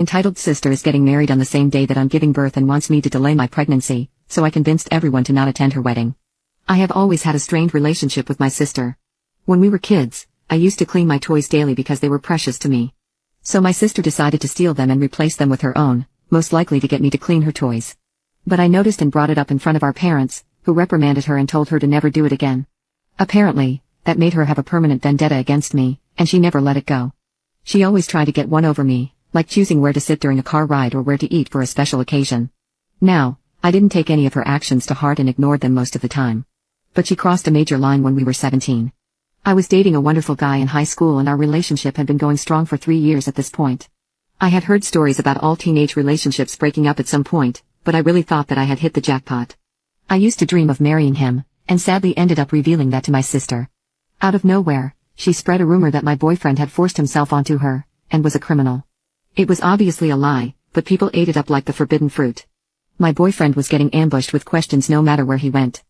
entitled sister is getting married on the same day that I'm giving birth and wants me to delay my pregnancy, so I convinced everyone to not attend her wedding. I have always had a strained relationship with my sister. When we were kids, I used to clean my toys daily because they were precious to me. So my sister decided to steal them and replace them with her own, most likely to get me to clean her toys. But I noticed and brought it up in front of our parents, who reprimanded her and told her to never do it again. Apparently, that made her have a permanent vendetta against me, and she never let it go. She always tried to get one over me, like choosing where to sit during a car ride or where to eat for a special occasion. Now, I didn't take any of her actions to heart and ignored them most of the time. But she crossed a major line when we were 17. I was dating a wonderful guy in high school and our relationship had been going strong for 3 years at this point. I had heard stories about all teenage relationships breaking up at some point, but I really thought that I had hit the jackpot. I used to dream of marrying him, and sadly ended up revealing that to my sister. Out of nowhere, she spread a rumor that my boyfriend had forced himself onto her, and was a criminal. It was obviously a lie, but people ate it up like the forbidden fruit. My boyfriend was getting ambushed with questions no matter where he went.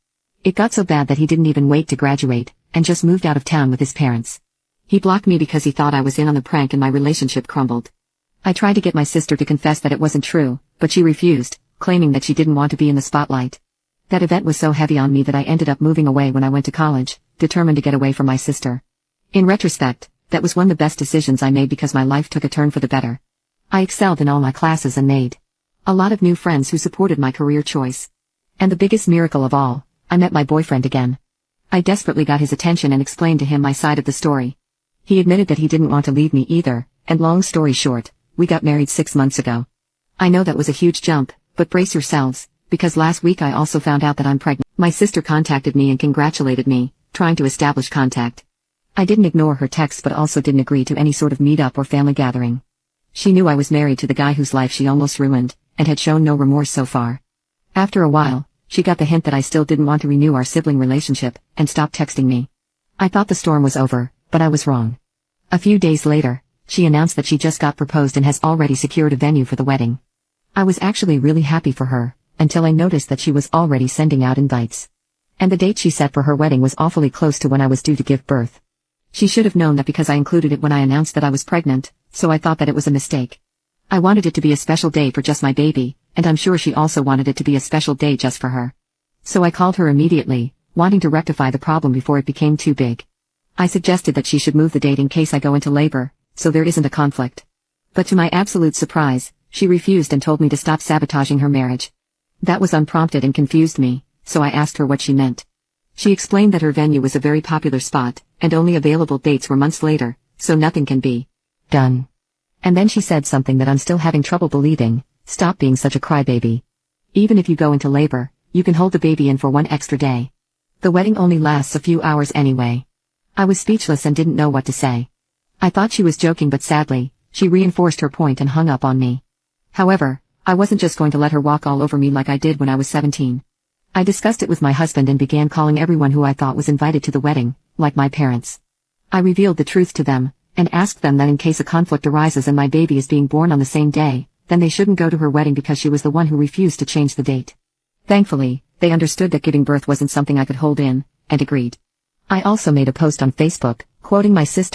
It got so bad that he didn't even wait to graduate, and just moved out of town with his parents. He blocked me because he thought I was in on the prank and my relationship crumbled. I tried to get my sister to confess that it wasn't true, but she refused, claiming that she didn't want to be in the spotlight. That event was so heavy on me that I ended up moving away when I went to college, determined to get away from my sister. In retrospect, that was one of the best decisions I made because my life took a turn for the better. I excelled in all my classes and made a lot of new friends who supported my career choice. And the biggest miracle of all, I met my boyfriend again. I desperately got his attention and explained to him my side of the story. He admitted that he didn't want to leave me either, and long story short, we got married 6 months ago. I know that was a huge jump, but brace yourselves, because last week I also found out that I'm pregnant. My sister contacted me and congratulated me, trying to establish contact. I didn't ignore her texts but also didn't agree to any sort of meetup or family gathering. She knew I was married to the guy whose life she almost ruined, and had shown no remorse so far. After a while, she got the hint that I still didn't want to renew our sibling relationship, and stopped texting me. I thought the storm was over, but I was wrong. A few days later, she announced that she just got proposed and has already secured a venue for the wedding. I was actually really happy for her, until I noticed that she was already sending out invites. And the date she set for her wedding was awfully close to when I was due to give birth. She should have known that because I included it when I announced that I was pregnant, so I thought that it was a mistake. I wanted it to be a special day for just my baby, and I'm sure she also wanted it to be a special day just for her. So I called her immediately, wanting to rectify the problem before it became too big. I suggested that she should move the date in case I go into labor, so there isn't a conflict. But to my absolute surprise, she refused and told me to stop sabotaging her marriage. That was unprompted and confused me, so I asked her what she meant. She explained that her venue was a very popular spot, and only available dates were months later, so nothing can be done. And then she said something that I'm still having trouble believing: stop being such a crybaby. Even if you go into labor, you can hold the baby in for 1 extra day. The wedding only lasts a few hours anyway. I was speechless and didn't know what to say. I thought she was joking, but sadly, she reinforced her point and hung up on me. However, I wasn't just going to let her walk all over me like I did when I was 17. I discussed it with my husband and began calling everyone who I thought was invited to the wedding, like my parents. I revealed the truth to them, and asked them that in case a conflict arises and my baby is being born on the same day, then they shouldn't go to her wedding because she was the one who refused to change the date. Thankfully, they understood that giving birth wasn't something I could hold in, and agreed. I also made a post on Facebook, quoting my sister